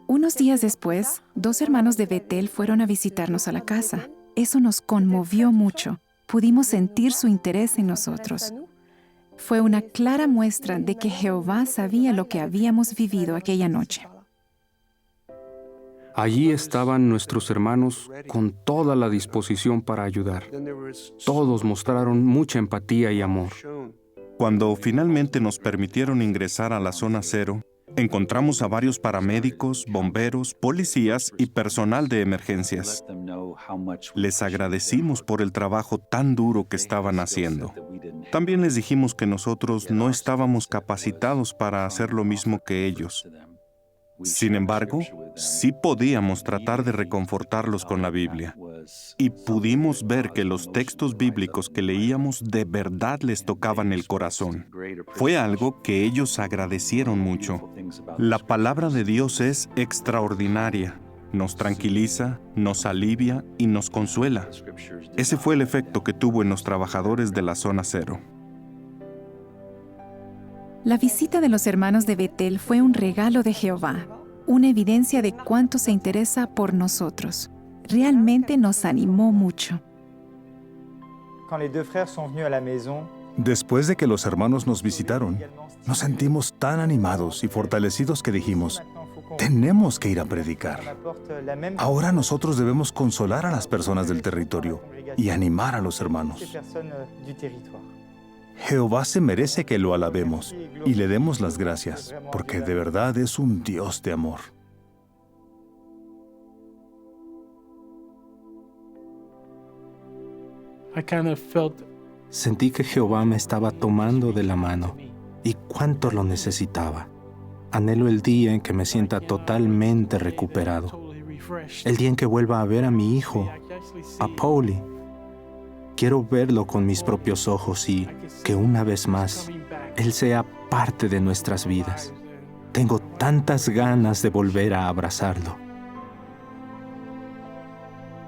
Unos días después, 2 hermanos de Betel fueron a visitarnos a la casa. Eso nos conmovió mucho. Pudimos sentir su interés en nosotros. Fue una clara muestra de que Jehová sabía lo que habíamos vivido aquella noche. Allí estaban nuestros hermanos con toda la disposición para ayudar. Todos mostraron mucha empatía y amor. Cuando finalmente nos permitieron ingresar a la zona cero, encontramos a varios paramédicos, bomberos, policías y personal de emergencias. Les agradecimos por el trabajo tan duro que estaban haciendo. También les dijimos que nosotros no estábamos capacitados para hacer lo mismo que ellos. Sin embargo, sí podíamos tratar de reconfortarlos con la Biblia. Y pudimos ver que los textos bíblicos que leíamos de verdad les tocaban el corazón. Fue algo que ellos agradecieron mucho. La palabra de Dios es extraordinaria. Nos tranquiliza, nos alivia y nos consuela. Ese fue el efecto que tuvo en los trabajadores de la zona cero. La visita de los hermanos de Betel fue un regalo de Jehová, una evidencia de cuánto se interesa por nosotros. Realmente nos animó mucho. Después de que los hermanos nos visitaron, nos sentimos tan animados y fortalecidos que dijimos, tenemos que ir a predicar. Ahora nosotros debemos consolar a las personas del territorio y animar a los hermanos. Jehová se merece que lo alabemos y le demos las gracias, porque de verdad es un Dios de amor. Sentí que Jehová me estaba tomando de la mano y cuánto lo necesitaba. Anhelo el día en que me sienta totalmente recuperado. El día en que vuelva a ver a mi hijo, a Pauli. Quiero verlo con mis propios ojos y que una vez más Él sea parte de nuestras vidas. Tengo tantas ganas de volver a abrazarlo.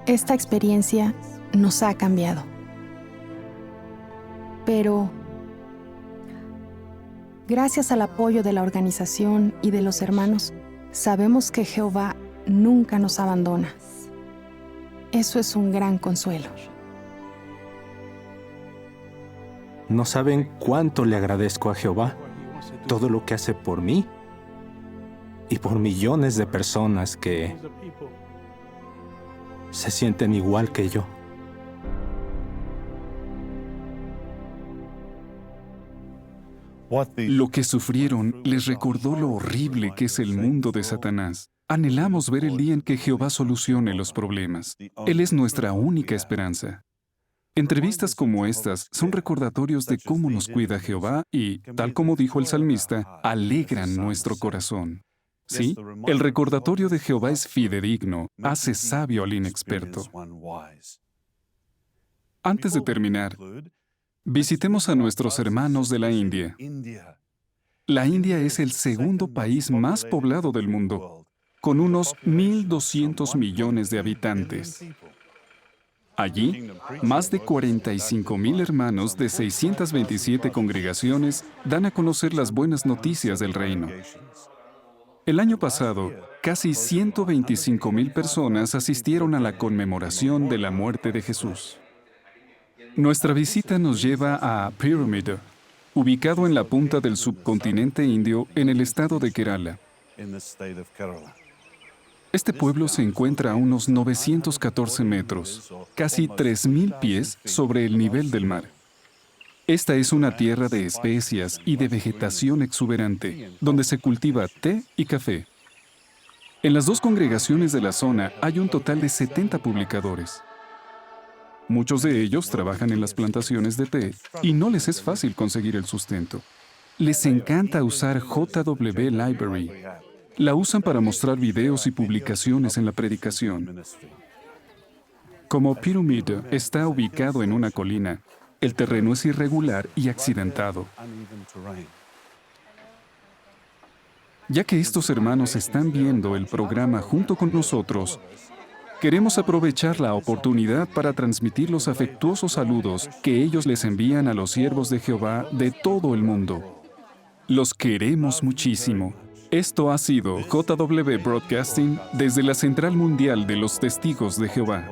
Esta experiencia nos ha cambiado. Pero, gracias al apoyo de la organización y de los hermanos, sabemos que Jehová nunca nos abandona. Eso es un gran consuelo. No saben cuánto le agradezco a Jehová, todo lo que hace por mí y por millones de personas que se sienten igual que yo. Lo que sufrieron les recordó lo horrible que es el mundo de Satanás. Anhelamos ver el día en que Jehová solucione los problemas. Él es nuestra única esperanza. Entrevistas como estas son recordatorios de cómo nos cuida Jehová y, tal como dijo el salmista, alegran nuestro corazón. Sí, el recordatorio de Jehová es fidedigno, hace sabio al inexperto. Antes de terminar, visitemos a nuestros hermanos de la India. La India es el segundo país más poblado del mundo, con unos 1.200 millones de habitantes. Allí, más de 45,000 hermanos de 627 congregaciones dan a conocer las buenas noticias del reino. El año pasado, casi 125,000 personas asistieron a la conmemoración de la muerte de Jesús. Nuestra visita nos lleva a Pyramid, ubicado en la punta del subcontinente indio en el estado de Kerala. Este pueblo se encuentra a unos 914 metros, casi 3,000 pies sobre el nivel del mar. Esta es una tierra de especias y de vegetación exuberante, donde se cultiva té y café. En las 2 congregaciones de la zona hay un total de 70 publicadores. Muchos de ellos trabajan en las plantaciones de té y no les es fácil conseguir el sustento. Les encanta usar JW Library. La usan para mostrar videos y publicaciones en la predicación. Como Pyramid está ubicado en una colina, el terreno es irregular y accidentado. Ya que estos hermanos están viendo el programa junto con nosotros, queremos aprovechar la oportunidad para transmitir los afectuosos saludos que ellos les envían a los siervos de Jehová de todo el mundo. Los queremos muchísimo. Esto ha sido JW Broadcasting desde la Central Mundial de los Testigos de Jehová.